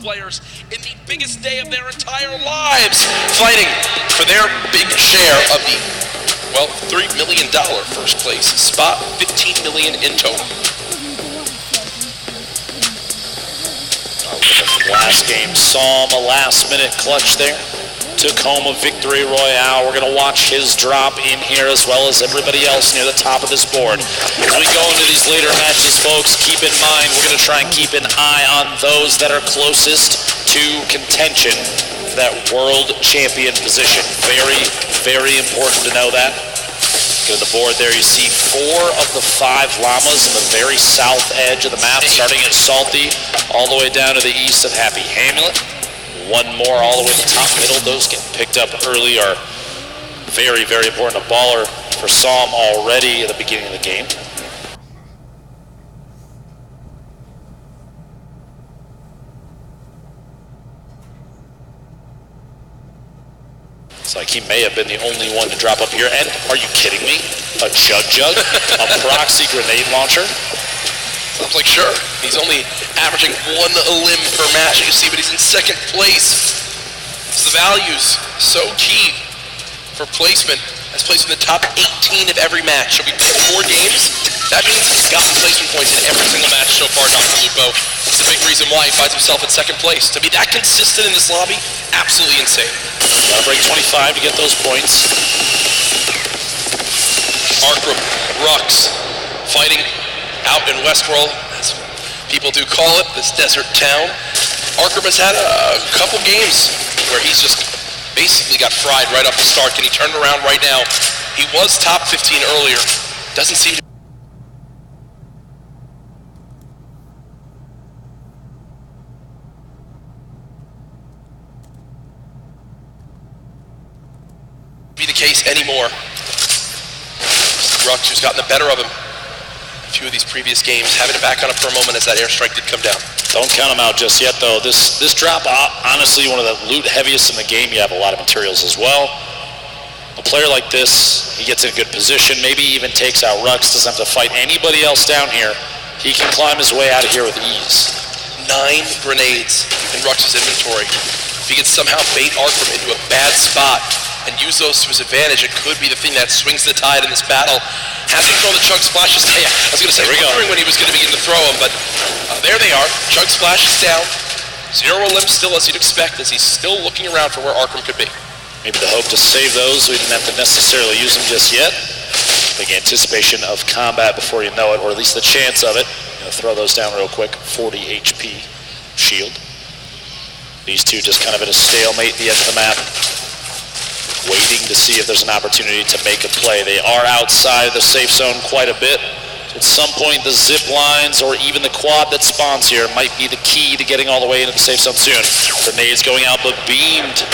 Players in the biggest day of their entire lives fighting for their big share of the, well, $3 million first place spot, $15 million in total. Last game, saw him a last-minute clutch there. Took home a victory royale. We're going to watch his drop in here as well as everybody else near the top of this board. As we go into these later matches, folks, keep in mind we're going to try and keep an eye on those that are closest to contention for that world champion position. Very, very important to know that. Go to the board there, you see 4 of the 5 llamas in the very south edge of the map, starting at Salty, all the way down to the east of Happy Hamlet. 1 more all the way to the top middle. Those getting picked up early are very, very important. A baller for Psalm already at the beginning of the game. It's like he may have been the only one to drop up here. And are you kidding me? A Jug, a proxy grenade launcher. Sounds like sure. He's only averaging 1 limb per match, you see, but he's in second place. So the value's so key for placement. As placed in the top 18 of every match. So we played 4 games. That means he's gotten placement points in every single match so far, Dr. Lupo. It's a big reason why he finds himself in second place. To be that consistent in this lobby, absolutely insane. Gotta break 25 to get those points. Arkram, Rux, fighting out in Westworld, as people do call it, this desert town. Arkram has had a couple games where he's just basically got fried right off the start. Can he turn it around right now? He was top 15 earlier. Doesn't seem to be the case anymore. Rux, who's gotten the better of him a few of these previous games, having it back on him for a moment as that airstrike did come down. Don't count him out just yet, though. This drop, honestly, one of the loot heaviest in the game. You have a lot of materials as well. A player like this, he gets in a good position, maybe even takes out Rux, doesn't have to fight anybody else down here. He can climb his way out of here with ease. 9 grenades in Rux's inventory. If he could somehow bait Arkram into a bad spot and use those to his advantage, it could be the thing that swings the tide in this battle. Hasn't thrown the Chug Splashes. Yeah, I was going to say, wondering when he was going to begin to throw them, but there they are. Chug Splash is down. 0 limb still, as you'd expect, as he's still looking around for where Arkram could be. Maybe the hope to save those, we didn't have to necessarily use them just yet. Big anticipation of combat before you know it, or at least the chance of it. Throw those down real quick. 40 HP shield. These two just kind of at a stalemate at the end of the map, waiting to see if there's an opportunity to make a play. They are outside the safe zone quite a bit. At some point, the zip lines or even the quad that spawns here might be the key to getting all the way into the safe zone soon. Grenades going out, but beamed.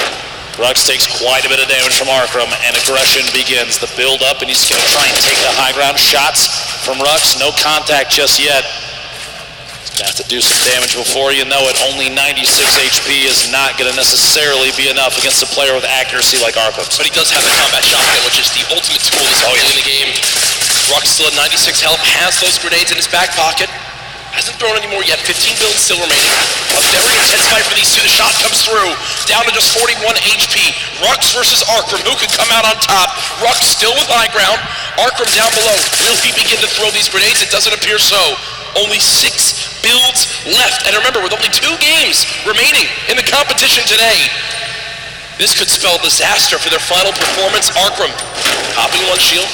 Rux takes quite a bit of damage from Arkram, and aggression begins. The build up, and he's going to try and take the high ground. Shots from Rux, no contact just yet. Have to do some damage before you know it. Only 96 HP is not going to necessarily be enough against a player with accuracy like Arkram. But he does have the combat shotgun, which is the ultimate tool he's in the game. Rux still at 96 health, has those grenades in his back pocket. Hasn't thrown any more yet. 15 builds still remaining. A very intense fight for these two. The shot comes through. Down to just 41 HP. Rux versus Arkram. Who could come out on top? Rux still with high ground. Arkram down below. Will he begin to throw these grenades? It doesn't appear so. Only 6 builds left. And remember, with only 2 games remaining in the competition today, this could spell disaster for their final performance. Arkram popping 1 shield.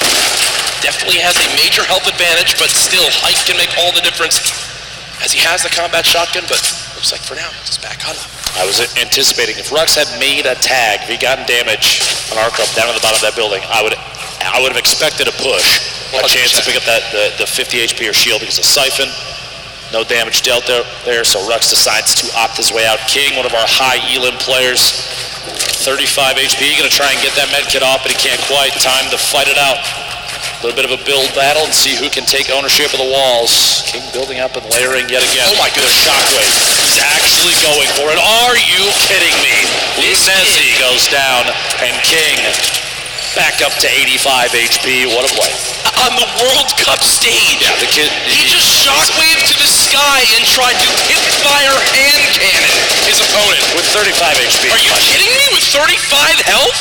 Definitely has a major health advantage, but still, height can make all the difference as he has the combat shotgun, but looks like for now, he's back on up. I was anticipating if Rux had made a tag, if he gotten damage on Arkram down at the bottom of that building, I would have expected a push, 100%. A chance to pick up the 50 HP or shield because of Siphon. No damage dealt there, so Rux decides to opt his way out. King, one of our high elim players, 35 HP, gonna try and get that med kit off, but he can't quite. Time to fight it out. A little bit of a build battle and see who can take ownership of the walls. King building up and layering yet again. Oh my goodness, shockwave. He's actually going for it. Are you kidding me? Nessie goes down, and King back up to 85 HP. What a play. On the World Cup stage. Yeah, the kid. He just shockwaved to the sky and tried to hip-fire hand cannon his opponent. With 35 HP. Are you kidding me? With 35 health?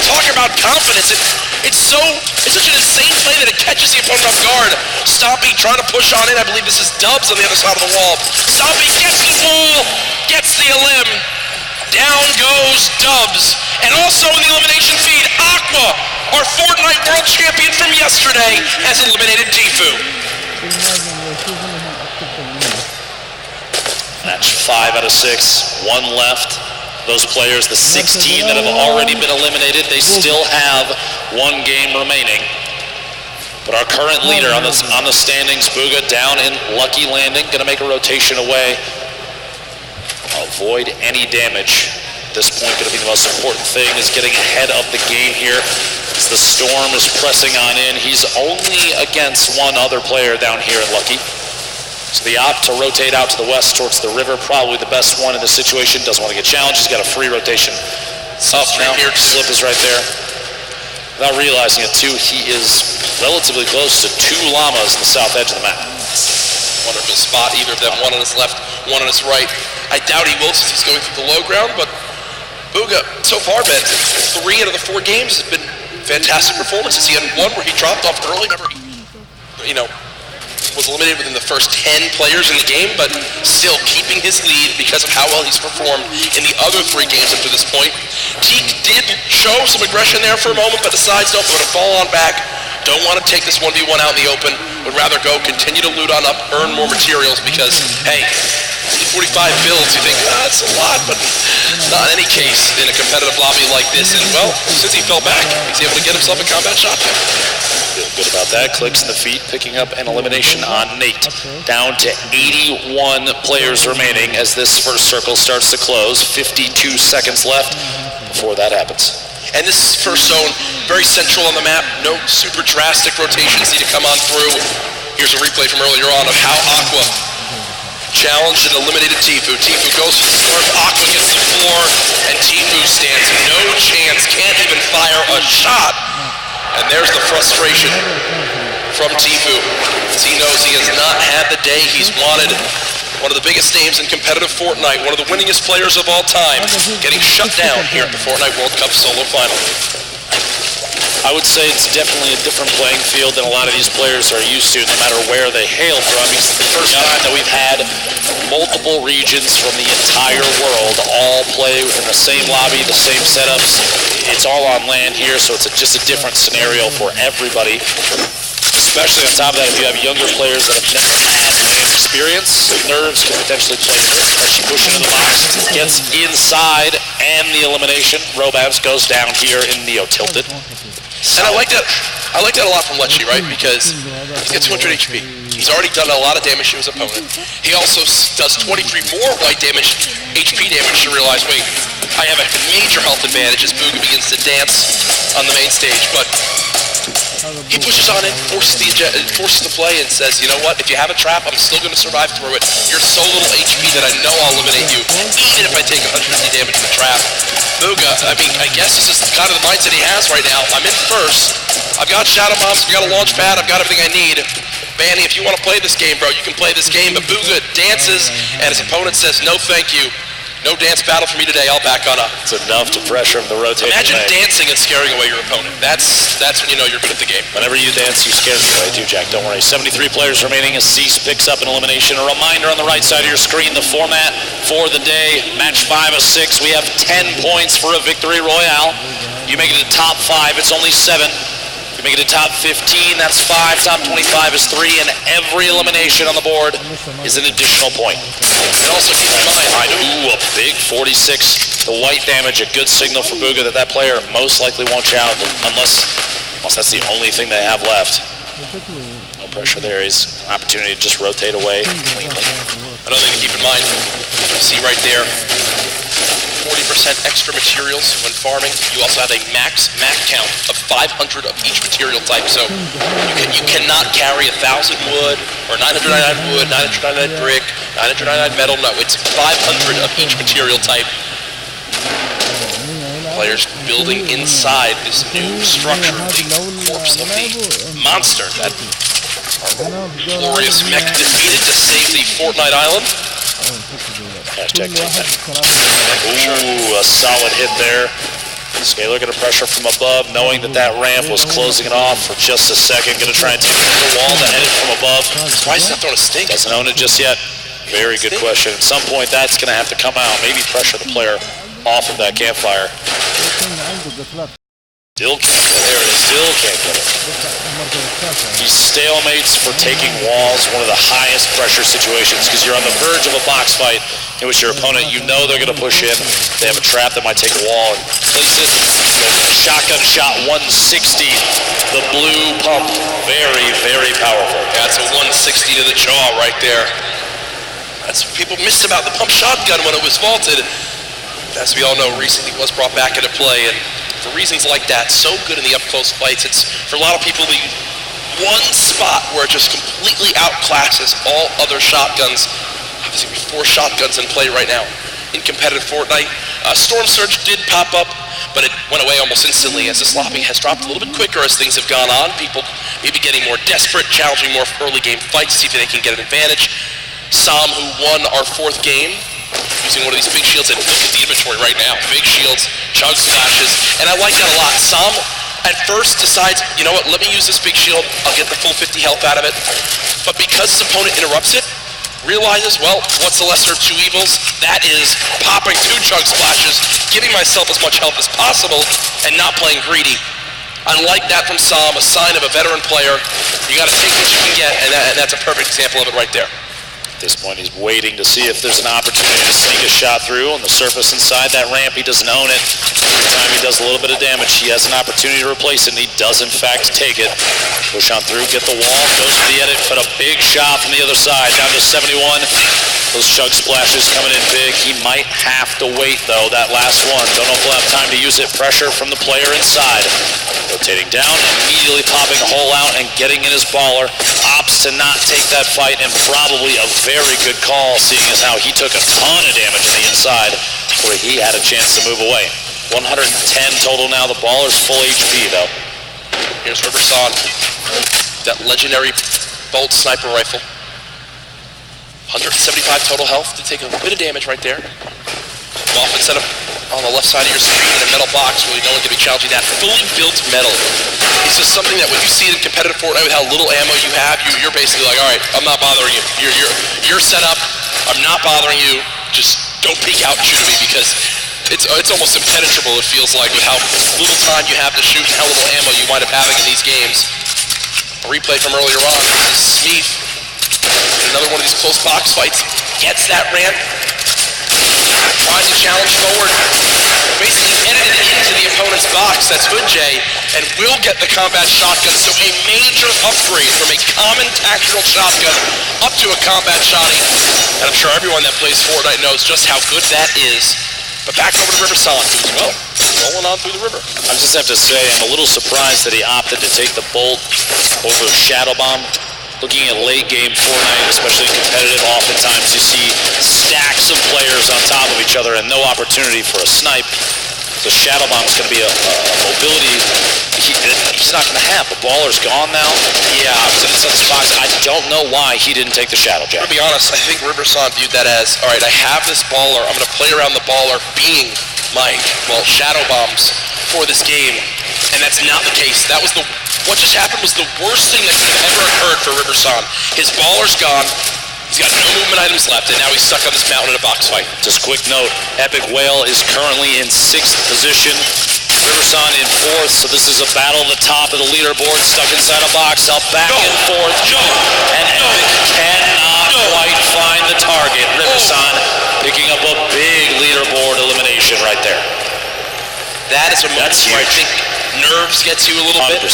Talk about confidence. It's such an insane play that it catches the opponent off guard. Stompy trying to push on in. I believe this is Dubs on the other side of the wall. Stompy gets the wall, gets the elim. Down goes Dubs. And also in the elimination feed, Aqua, our Fortnite world champion from yesterday, has eliminated Tfue. Match 5 out of 6, 1 left. Those players, the 16 that have already been eliminated, they still have 1 game remaining. But our current leader on the standings, Bugha, down in Lucky Landing, going to make a rotation away. Avoid any damage. At this point, going to be the most important thing is getting ahead of the game here. As the storm is pressing on in, he's only against 1 other player down here in Lucky. So the opt to rotate out to the west towards the river, probably the best one in this situation. Doesn't want to get challenged. He's got a free rotation. Up now. Here, slip is right there. Without realizing it too, he is relatively close to 2 llamas in the south edge of the map. Wonder if he'll spot either of them, 1 on his left, 1 on his right. I doubt he will since he's going through the low ground, but Bugha, so far, Ben, 3 out of the 4 games have been fantastic performances. He had 1 where he dropped off early. Remember, he, was eliminated within the first 10 players in the game, but still keeping his lead because of how well he's performed in the other 3 games up to this point. Teak did show some aggression there for a moment, but decides, nope, I'm going to fall on back. Don't want to take this 1v1 out in the open. Would rather go continue to loot on up, earn more materials because, hey, 45 builds, you think, that's a lot, but not in any case in a competitive lobby like this. And, well, since he fell back, he's able to get himself a combat shotgun. Feel good about that. Clicks in the feet, picking up an elimination on Nate. Down to 81 players remaining as this first circle starts to close. 52 seconds left before that happens. And this first zone, very central on the map. No super drastic rotations need to come on through. Here's a replay from earlier on of how Aqua challenged and eliminated Tfue. Tfue goes for the slurp, Aqua gets the floor, and Tfue stands no chance, can't even fire a shot. And there's the frustration from Tfue, as he knows he has not had the day he's wanted. One of the biggest names in competitive Fortnite, one of the winningest players of all time, getting shut down here at the Fortnite World Cup Solo Final. I would say it's definitely a different playing field than a lot of these players are used to, no matter where they hail from. It's the first time that we've had multiple regions from the entire world all play within the same lobby, the same setups. It's all on land here, so it's just a different scenario for everybody. Especially on top of that, if you have younger players that have never had land experience, nerves can potentially play this. As she pushes into the box, gets inside, and the elimination. Robabs goes down here in Neo Tilted. And I like that a lot from Lechi, right? Because he's got 200 HP. He's already done a lot of damage to his opponent. He also does 23 more white damage, HP damage to realize, wait, I have a major health advantage as Bugha begins to dance on the main stage. But he pushes on in, forces the play, and says, you know what, if you have a trap, I'm still going to survive through it. You're so little HP that I know I'll eliminate you, even if I take 150 damage in the trap. Bugha, I mean, I guess this is kind of the mindset he has right now. I'm in first. I've got shadow bombs, I've got a launch pad, I've got everything I need. Banny, if you want to play this game, bro, you can play this game. But Bugha dances, and his opponent says, no thank you. No dance battle for me today, I'll back on up. It's enough to pressure him to rotate. Imagine dancing and scaring away your opponent. That's when you know you're good at the game. Whenever you dance, you scare me away too, Jack. Don't worry. 73 players remaining as Cease picks up an elimination. A reminder on the right side of your screen, the format for the day. Match 5 of 6. We have 10 points for a victory royale. You make it to top 5, it's only 7. You make it to top 15, that's 5. Top 25 is 3, and every elimination on the board is an additional point. And also keep in mind, ooh, a big 46. The white damage, a good signal for Bugha that player most likely won't challenge unless that's the only thing they have left. No pressure there. He's an opportunity to just rotate away cleanly. Another thing to keep in mind, you see right there, 40% extra materials when farming. You also have a max count of 500 of each material type. So you cannot carry 1,000 wood or 999 wood, 999 brick, 999 metal. No, it's 500 of each material type. players building inside this new structure, the corpse of the monster that glorious mech defeated to save the Fortnite island. Hashtag ooh, a solid hit there. Scalar gonna pressure from above, knowing that that ramp was closing it off for just a second. Gonna try and take the wall that headed from above. Why is he not throwing a stink? Doesn't own it just yet. Very good question. At some point, that's gonna have to come out. Maybe pressure the player off of that campfire. Still can't get it. There it is. Still can't get it. These stalemates for taking walls, one of the highest pressure situations, because you're on the verge of a box fight in which your opponent, you know they're going to push in. They have a trap that might take a wall and place it. Shotgun shot 160. The blue pump, very, very powerful. That's a 160 to the jaw right there. That's what people missed about the pump shotgun when it was vaulted. As we all know, recently was brought back into play, and for reasons like that, so good in the up-close fights. It's, for a lot of people, the one spot where it just completely outclasses all other shotguns. Obviously, we have 4 shotguns in play right now in competitive Fortnite. Storm Surge did pop up, but it went away almost instantly as the slopping has dropped a little bit quicker as things have gone on. People maybe getting more desperate, challenging more early game fights, see if they can get an advantage. Sam, who won our 4th game, using one of these big shields, and look at the inventory right now. Big shields, chug splashes, and I like that a lot. Sam at first decides, you know what, let me use this big shield, I'll get the full 50 health out of it. But because his opponent interrupts it, realizes, well, what's the lesser of 2 evils? That is popping 2 chug splashes, giving myself as much health as possible, and not playing greedy. I like that from Sam, a sign of a veteran player. You gotta take what you can get, and that's a perfect example of it right there. At this point, he's waiting to see if there's an opportunity to sneak a shot through on the surface inside that ramp. He doesn't own it. Every time he does a little bit of damage, he has an opportunity to replace it, and he does, in fact, take it. Push on through, get the wall, goes for the edit, but a big shot from the other side, down to 71. Those chug splashes coming in big. He might have to wait, though, that last one. Don't know if he'll have time to use it. Pressure from the player inside. Rotating down, immediately popping a hole out and getting in his baller. Opts to not take that fight, and probably a very good call, seeing as how he took a ton of damage on the inside where he had a chance to move away. 110 total now. The baller's full HP, though. Here's Riverson. That legendary bolt sniper rifle. 175 total health to take a bit of damage right there. Often set up on the left side of your screen in a metal box, really no one can be challenging that. Fully built metal. It's just something that when you see it in competitive Fortnite with how little ammo you have, you're basically like, all right, I'm not bothering you. You're set up. I'm not bothering you. Just don't peek out and shoot at me, because it's almost impenetrable, it feels like, with how little time you have to shoot and how little ammo you wind up having in these games. A replay from earlier on. This is Smeeth. Another one of these close box fights. Gets that ramp. Tries to challenge forward. Basically edited it into the opponent's box. That's good, Jay. And will get the combat shotgun. So a major upgrade from a common tactical shotgun up to a combat shotty. And I'm sure everyone that plays Fortnite knows just how good that is. But back over to Riverson, who's, well, rolling on through the river. I just have to say, I'm a little surprised that he opted to take the bolt over Shadow Bomb. Looking at late game Fortnite, especially competitive, oftentimes you see stacks of players on top of each other and no opportunity for a snipe. The Shadow Bomb is going to be a mobility he's not going to have. The baller's gone now. Yeah, in such a box. I don't know why he didn't take the Shadow Jack. To be honest, I think Riverson viewed that as, all right, I have this baller. I'm going to play around the baller being my, well, Shadow Bombs for this game. And that's not the case. That was what just happened was the worst thing that could have ever occurred for Riverson. His baller's gone. He's got no movement items left, and now he's stuck on this mountain in a box fight. Just quick note, Epic Whale is currently in 6th position. Riverson in 4th, so this is a battle at the top of the leaderboard, stuck inside a box, up back and forth. And Epic cannot quite find the target. Riverson picking up a big leaderboard elimination right there. That is a moment where I think nerves gets you a little 100%. bit.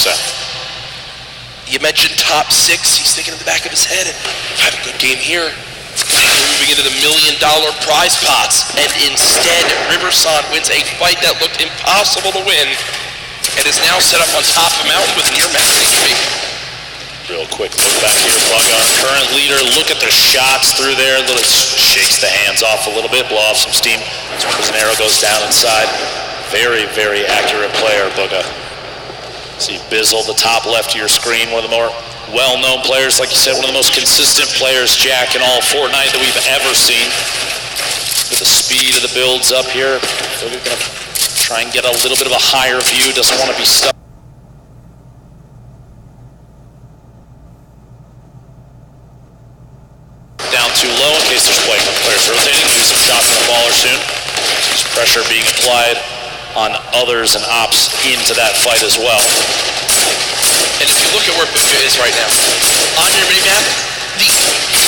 You mentioned top 6. He's thinking in the back of his head, I have a good game here. We're moving into the $1 million prize pots. And instead, Riverson wins a fight that looked impossible to win and is now set up on top of a mountain with near max HP. Real quick look back here, Bug, our current leader. Look at the shots through there. Shakes the hands off a little bit, blow off some steam. As an arrow goes down inside. very, very accurate player, Booga. See Bizzle, the top left of your screen, one of the more well-known players, like you said, one of the most consistent players, Jack, in all Fortnite that we've ever seen. With the speed of the builds up here, Booga gonna try and get a little bit of a higher view, doesn't want to be stuck. Down too low in case there's players rotating. Do some shots on the baller soon. There's pressure being applied on others and ops into that fight as well. And if you look at where Booga is right now, on your minimap, the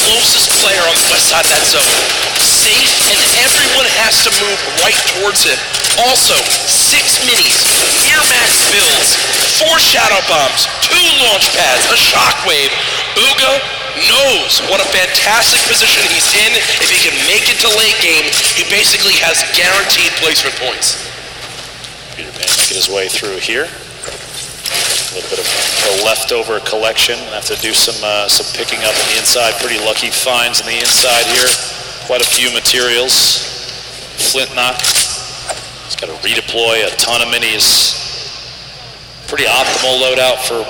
closest player on the west side of that zone, safe, and everyone has to move right towards him. Also, 6 minis, near max builds, 4 shadow bombs, 2 launch pads, a shockwave. Booga knows what a fantastic position he's in. If he can make it to late game, he basically has guaranteed placement points. Peter Pan making his way through here. A little bit of a leftover collection. Have to do some picking up on the inside. Pretty lucky finds on the inside here. Quite a few materials. Flint knock. He's got to redeploy a ton of minis. Pretty optimal loadout for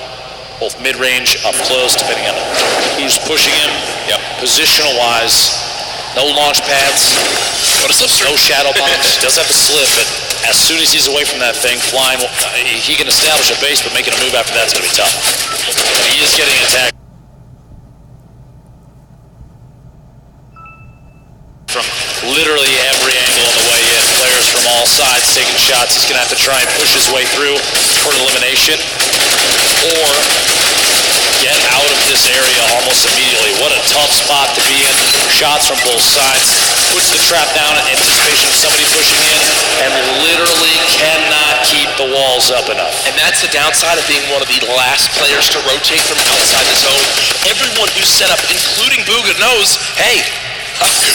both mid-range, up close, depending on who's pushing him. Yep. Positional-wise, no launch pads, no shadow bombs. Does have the slip, but as soon as he's away from that thing, flying, he can establish a base, but making a move after that's going to be tough. And he is getting attacked from literally every angle on the way in. Players from all sides taking shots. He's going to have to try and push his way through for an elimination, or get out of this area almost immediately. What a tough spot to be in. Shots from both sides. Puts the trap down in anticipation of somebody pushing in, and literally cannot keep the walls up enough. And that's the downside of being one of the last players to rotate from outside the zone. Everyone who's set up, including Booga, knows, hey,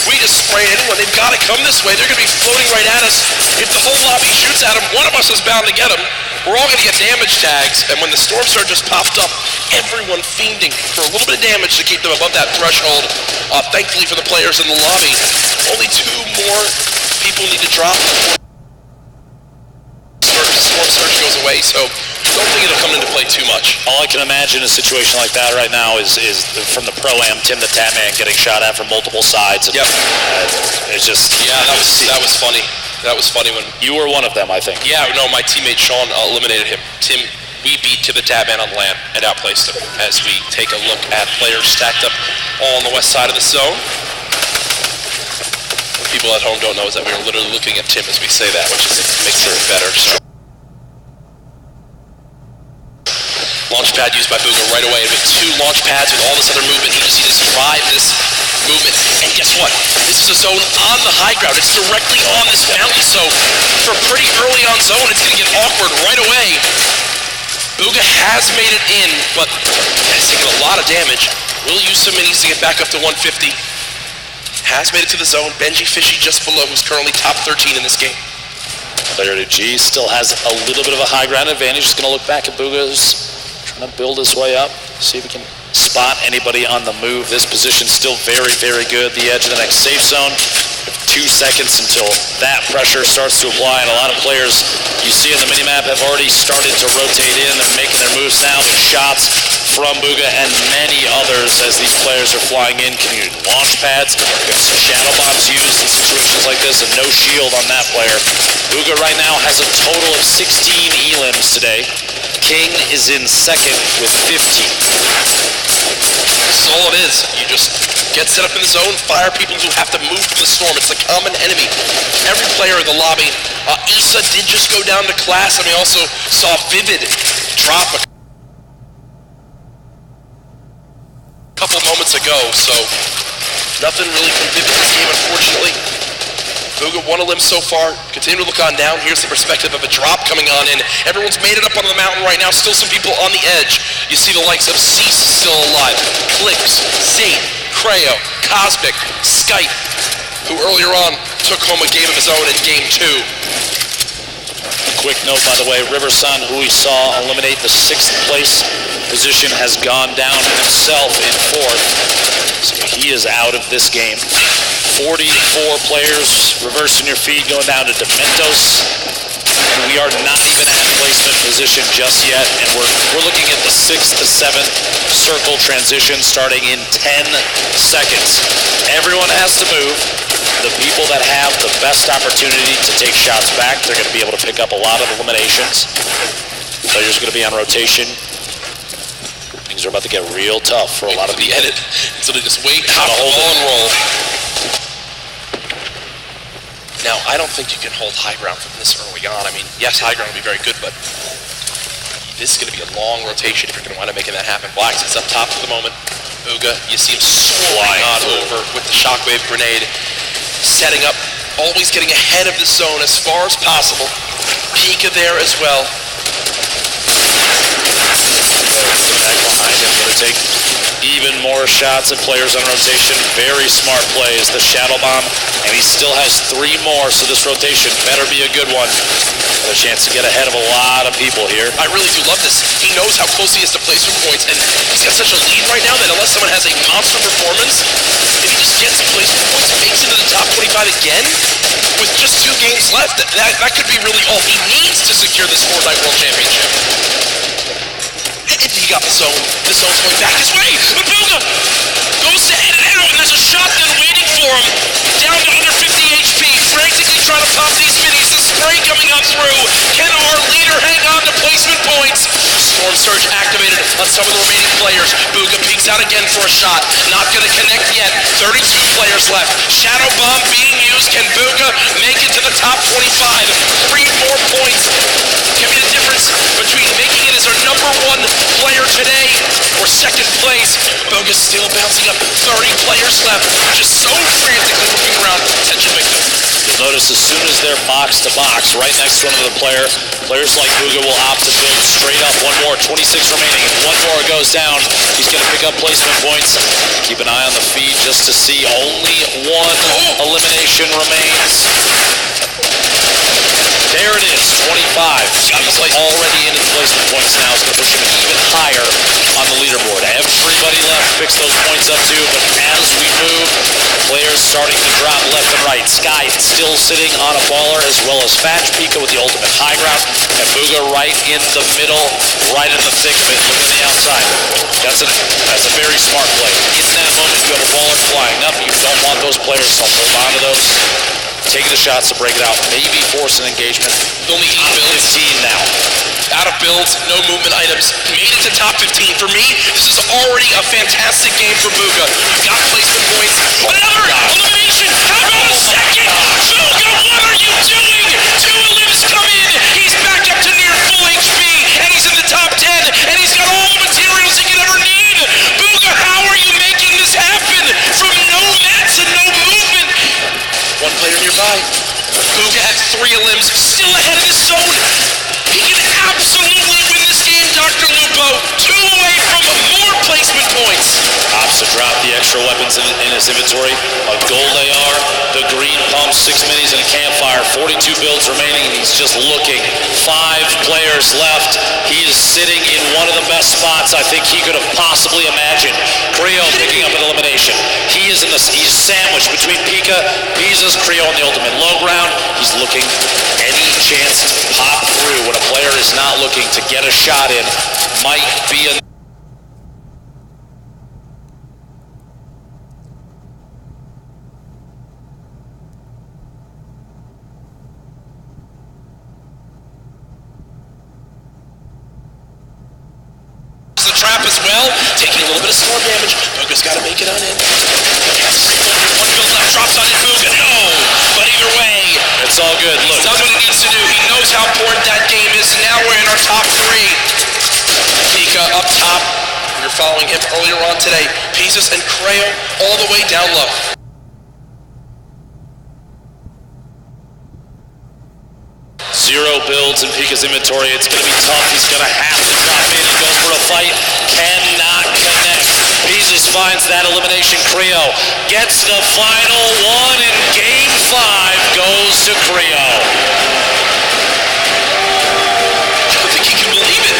we just spray anyone. They've got to come this way. They're going to be floating right at us. If the whole lobby shoots at them, one of us is bound to get them. We're all going to get damage tags. And when the storm surge just popped up, everyone fiending for a little bit of damage to keep them above that threshold. Thankfully for the players in the lobby, only 2 more people need to drop before storm surge goes away. So don't think it'll come into play too much. All I can imagine in a situation like that right now is from the Pro-Am, Tim the Tatman getting shot at from multiple sides. And, yep. It's just... Yeah, that was funny. That was funny when... You were one of them, I think. Yeah, no, my teammate Sean eliminated him. Tim, we beat to the Tatman on land and outplaced him as we take a look at players stacked up all on the west side of the zone. What people at home don't know is that we are literally looking at Tim as we say that, which makes it better. So. Launch pad used by Booga right away. With 2 launch pads with all this other movement, he just needs to survive this movement. And guess what? This is a zone on the high ground. It's directly on this mountain, so for a pretty early on zone, it's going to get awkward right away. Booga has made it in, but he's taking a lot of damage. Will use some minis to get back up to 150. Has made it to the zone. Benji Fishy just below, who's currently top 13 in this game. Player to G still has a little bit of a high ground advantage. Just going to look back at Booga's trying to build his way up, see if we can spot anybody on the move. This position's still very, very good. The edge of the next safe zone. 2 seconds until that pressure starts to apply, and a lot of players you see in the minimap have already started to rotate in. They're making their moves now. The shots from Booga and many others as these players are flying in. Community launch pads. We've got some shadow bombs used in situations like this, and no shield on that player. Booga right now has a total of 16 elims today. King is in second with 15. This is all it is. You just get set up in the zone, fire people who have to move from the storm. It's the common enemy. Every player in the lobby. Issa did just go down to class, and we also saw Vivid drop a couple moments ago, so nothing really from Vivid this game, unfortunately. Booga 1 elim so far. Continue to look on down. Here's the perspective of a drop coming on in. Everyone's made it up on the mountain right now. Still some people on the edge. You see the likes of Cease still alive. Clicks, Zate, Creo, Cosmic, Skype, who earlier on took home a game of his own in game 2. Quick note, by the way, Riversun, who we saw eliminate the 6th place position, has gone down himself in 4th. So he is out of this game. 44 players reversing your feed, going down to Dementos. and we are not even at placement position just yet, and we're looking at the 6th to 7th circle transition starting in 10 seconds. Everyone has to move. The people that have the best opportunity to take shots back, they're going to be able to pick up a lot of eliminations. Players are going to be on rotation. Things are about to get real tough for a lot of the edit. So they just wait, how to hold and roll. Now, I don't think you can hold high ground from this early on. I mean, yes, high ground will be very good, but this is going to be a long rotation if you're going to wind up making that happen. Blacks is up top for the moment. Booga, you see him flying on over with the shockwave grenade, setting up, always getting ahead of the zone as far as possible. Pika there as well. Back behind him, going to take even more shots at players on rotation. Very smart plays, the shadow bomb, and he still has 3 more, so this rotation better be a good one. Got a chance to get ahead of a lot of people here. I really do love this. He knows how close he is to placement points, and he's got such a lead right now that unless someone has a monster performance, if he just gets placement points and makes it to the top 25 again, with just 2 games left, that could be really all he needs to secure this Fortnite World Championship. He got the zone. The zone's going back his way. Booga goes to edit out, and there's a shotgun waiting for him. Down to under 50 HP. Frantically trying to pop these minis. The spray coming up through. Can our leader hang on to placement points? Storm Surge activated on some of the remaining players. Booga peeks out again for a shot. Not going to connect yet. 32 players left. Shadow Bomb being used. Can Booga make it to the top 25? 3 more points can be the difference between making it as our number 1 player today or second place. Booga's still bouncing up. 30 players left. Just so frantically looking around for potential victims. You'll notice as soon as they're box to box, right next to another player, players like Booga will opt to build straight up. 1 more, 26 remaining. If 1 more goes down, he's going to pick up placement points. Keep an eye on the feed just to see only 1 elimination remains. There it is, 25. He's already into the placement points now. It's going to push him even higher on the leaderboard. Everybody left picks those points up too, but as we move, players starting to drop left and right. Sky still sitting on a baller, as well as Fatch, Pika with the ultimate high ground, and Booga right in the middle, right in the thick of it. Look at the outside. That's a very smart play. In that moment, you have a baller flying up. You don't want those players to hold on to those. Take the shots to break it out, maybe force an engagement. Only 8 builds. 15 now. Out of builds, no movement items. Made it to top 15. For me, this is already a fantastic game for Booga. You got placement points. Another elimination. How about a second? Booga, what are you doing? 2 elims come in. He's back up to near full HP, and he's in the top 10, and he's got all the materials he could ever need. Booga, how are you making this happen? From no mats and no movement. 1 player nearby. Booga at 3 elims, still ahead of the zone. He can absolutely win this game, Dr. Lupo. 2 away from more placement points. Opts to drop the extra weapons in his inventory. A gold AR, the green pump, 6 minis and a campfire. 42 builds remaining, and he's just looking. 5 players left. He is sitting in one of the best spots I think he could have possibly imagined. Creo picking up an elimination. He's sandwiched between Pika, Piza's, Creo on the ultimate low ground. He's looking any chance to pop through when a player is not looking to get a shot in. Might be a the trap as well, taking a little bit of storm damage. Booga's got to make it on in. 1 build left, drops on it, Booga. No, but either way, it's all good. Look, he's done what he needs to do. He knows how important that game is. Now we're in our top 3. Pika up top. We were following him earlier on today. Pieces and Creo all the way down low. Zero builds in Pika's inventory. It's going to be tough. He's going to have to drop in and go for a fight. Cannot connect. Pieces finds that elimination. Creo gets the final 1 in game 5. Goes to Creo. I don't think he can believe it.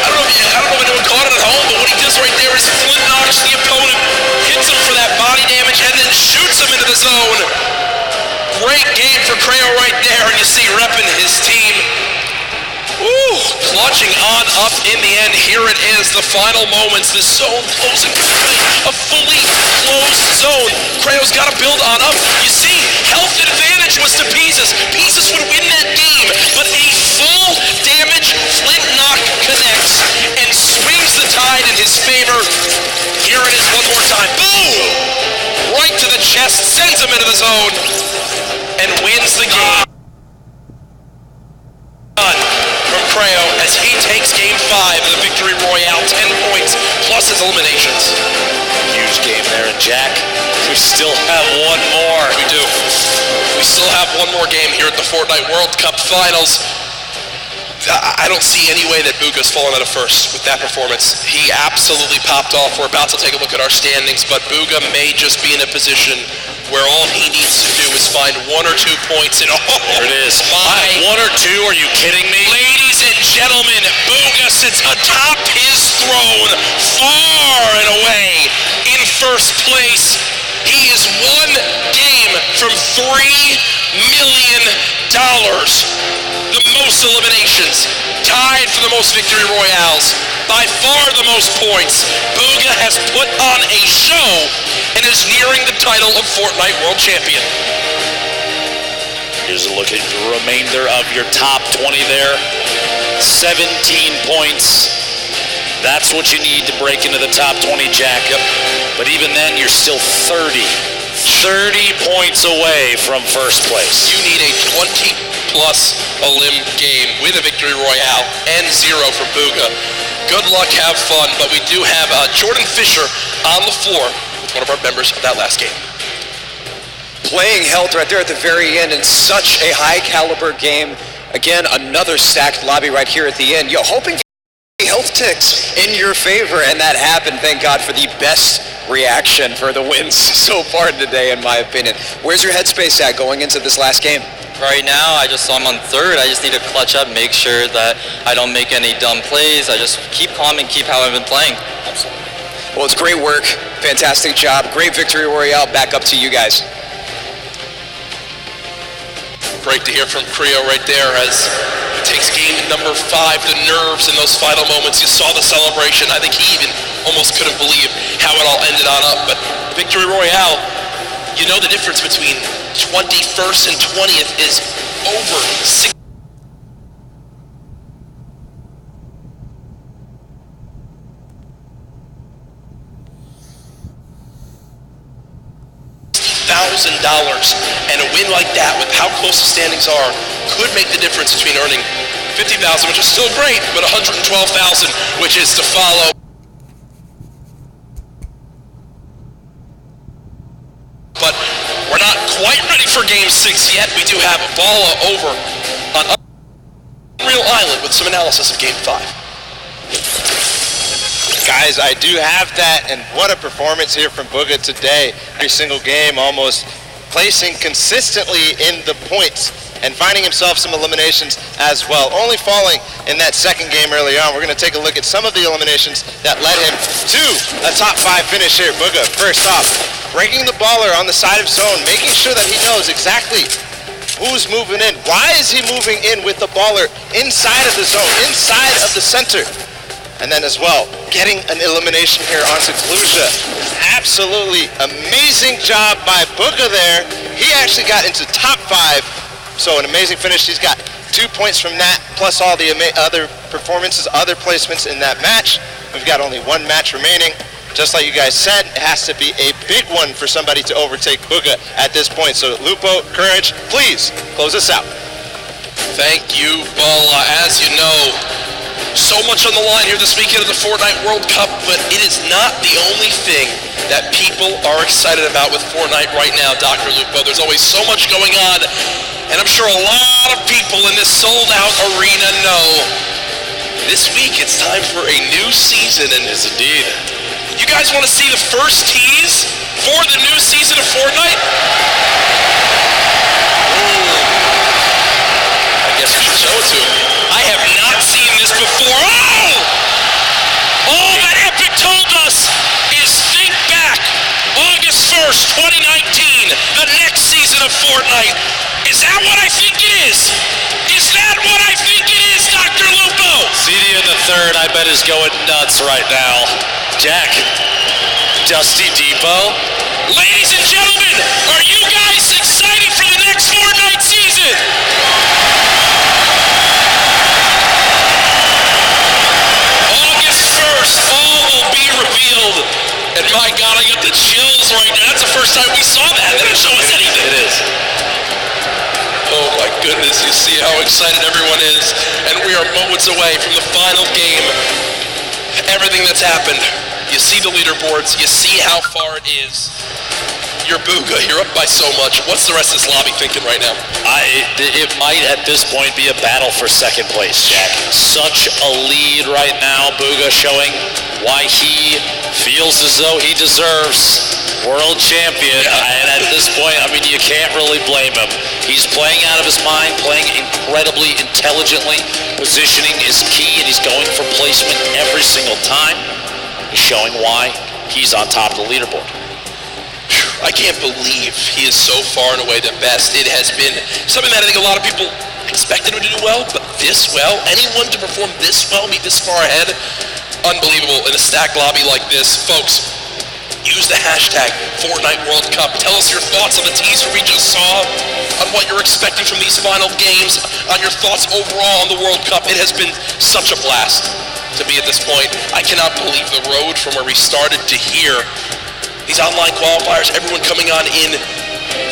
I don't know if anyone caught it at home, but what he does right there is flint knocks the opponent, hits him for that body damage, and then shoots him into the zone. Great Great game for Creo right there, and you see repping his team. Woo! Clutching on up in the end. Here it is, the final moments. The zone closing quickly. A fully closed zone. Creo's got to build on up. You see, health advantage was to Pieces. Pieces would win that game, but a full damage flint knock connects and swings the tide in his favor. Here it is one more time. Boom! Right to the chest, sends him into the zone, and wins the game. From Creo as he takes game 5 of the Victory Royale, 10 points plus his eliminations. Huge game there, and Jack, we still have one more. We do. We still have one more game here at the Fortnite World Cup Finals. I don't see any way that Bugha's fallen out of first with that performance. He absolutely popped off. We're about to take a look at our standings, but Bugha may just be in a position where all he needs to do is find 1 or 2 points in There it is. 1 or 2, are you kidding me? Ladies and gentlemen, Bugha sits atop his throne, far and away in first place. He is 1 game from $3 million. The most eliminations, tied for the most Victory Royales, by far the most points. Bugha has put on a show and is nearing the title of Fortnite World Champion. Here's a look at the remainder of your top 20 there. 17 points. That's what you need to break into the top 20, Jack. But even then, you're still 30 points away from first place. You need a 20-plus elim game with a Victory Royale and 0 for Bugha. Good luck, have fun, but we do have Jordan Fisher on the floor with one of our members of that last game. Playing health right there at the very end in such a high-caliber game. Again, another stacked lobby right here at the end. Hoping health ticks in your favor, and that happened. Thank God for the best reaction for the wins so far today, in my opinion. Where's your headspace at going into this last game? Right now, I'm on third. I just need to clutch up, make sure that I don't make any dumb plays. I just keep calm and keep how I've been playing. Absolutely. Well, it's great work. Fantastic job. Great Victory Royale. Back up to you guys. Great to hear from Creo right there as he takes game number 5, the nerves in those final moments. You saw the celebration. I think he even almost couldn't believe how it all ended on up. But Victory Royale, you know the difference between 21st and 20th is over 6,000 and a win like that with how close the standings are could make the difference between earning 50,000, which is still great, but 112,000, which is to follow. But we're not quite ready for game 6 yet. We do have Balla over on Unreal Island with some analysis of game 5. Guys, I do have that, and what a performance here from Bugha today. Every single game almost placing consistently in the points and finding himself some eliminations as well. Only falling in that second game early on. We're going to take a look at some of the eliminations that led him to a top 5 finish here. Bugha, first off, breaking the baller on the side of zone, making sure that he knows exactly who's moving in. Why is he moving in with the baller inside of the zone, inside of the center? And then as well, getting an elimination here onto Kalusha. Absolutely amazing job by Bugha there. He actually got into top 5. So an amazing finish. He's got 2 points from that, plus all the other performances, other placements in that match. We've got only 1 match remaining. Just like you guys said, it has to be a big one for somebody to overtake Bugha at this point. So Lupo, Courage, please close us out. Thank you, Balla. As you know, so much on the line here this weekend of the Fortnite World Cup, but it is not the only thing that people are excited about with Fortnite right now, Dr. Lupo. There's always so much going on, and I'm sure a lot of people in this sold-out arena know this week it's time for a new season, and Yes, indeed. you guys want to see the first tease for the new season of Fortnite? Ooh. I guess we should show it to him. I have not seen this before. Oh! All that Epic told us is think back. August 1st, 2019, the next season of Fortnite. I bet is going nuts right now. Jack, Dusty Depot. Ladies and gentlemen, are you guys excited for the next Fortnite season? August 1st, all will be revealed. And my God, I got the chills right now. That's the first time we saw that. They didn't show us anything. It is. Oh my goodness, you see how excited everyone is. And we are moments away from the final game. Everything that's happened. You see the leaderboards. You see how far it is. You're Booga. You're up by so much. What's the rest of this lobby thinking right now? It might at this point be a battle for second place, Jack. Such a lead right now. Booga showing why he feels as though he deserves world champion. And at this point, I mean, you can't really blame him. He's playing out of his mind, playing incredibly intelligently. Positioning is key, and he's going for placement every single time. He's showing why he's on top of the leaderboard. I can't believe he is so far and away the best. It has been something that I think a lot of people expected him to do well, but this well, anyone to perform this well, be this far ahead, unbelievable in a stacked lobby like this. Folks, use the hashtag Fortnite World Cup. Tell us your thoughts on the teaser we just saw, on what you're expecting from these final games, on your thoughts overall on the World Cup. It has been such a blast to be at this point. I cannot believe the road from where we started to here. These online qualifiers, everyone coming on in,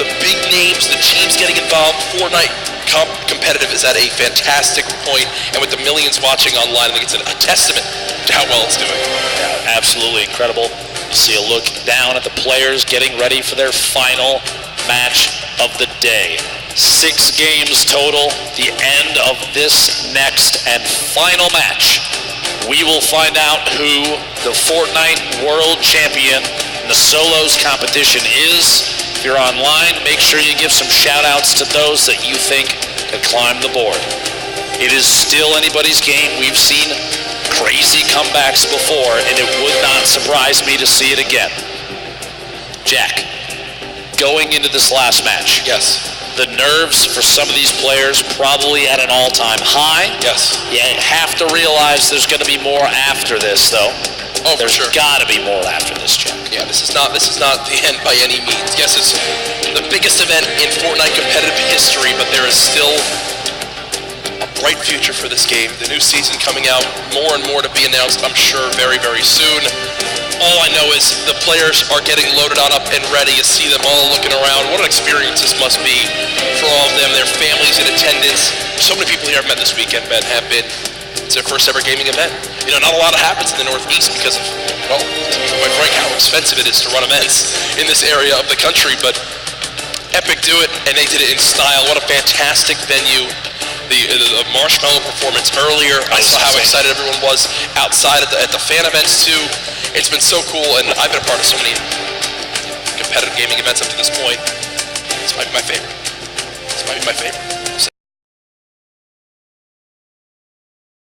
the big names, the teams getting involved. Fortnite competitive is at a fantastic point, and with the millions watching online, I think it's a testament to how well it's doing. Yeah, absolutely incredible. You see a look down at the players getting ready for their final match of the day. 6 games total, the end of this next and final match. We will find out who the Fortnite World Champion in the solos competition is. If you're online, make sure you give some shout outs to those that you think can climb the board. It is still anybody's game. We've seen crazy comebacks before, and it would not surprise me to see it again. Jack, going into this last match. Yes. The nerves for some of these players probably at an all-time high. Yes. You have to realize there's going to be more after this, though. Oh, there's for sure. got to be more after this, Jack. Yeah, this is not the end by any means. Yes, it's the biggest event in Fortnite competitive history, but there is still a bright future for this game. The new season coming out, more and more to be announced, I'm sure, very, very soon. All I know is the players are getting loaded on up and ready. You see them all looking around. What an experience this must be for all of them, their families in attendance. So many people here I've met this weekend, Ben, have been. It's their first ever gaming event. You know, not a lot happens in the Northeast because of, well, to be quite frank, how expensive it is to run events in this area of the country. But Epic do it, and they did it in style. What a fantastic venue. The marshmallow performance earlier, I saw how excited everyone was outside at the fan events too. It's been so cool, and I've been a part of so many competitive gaming events up to this point. This might be my favorite.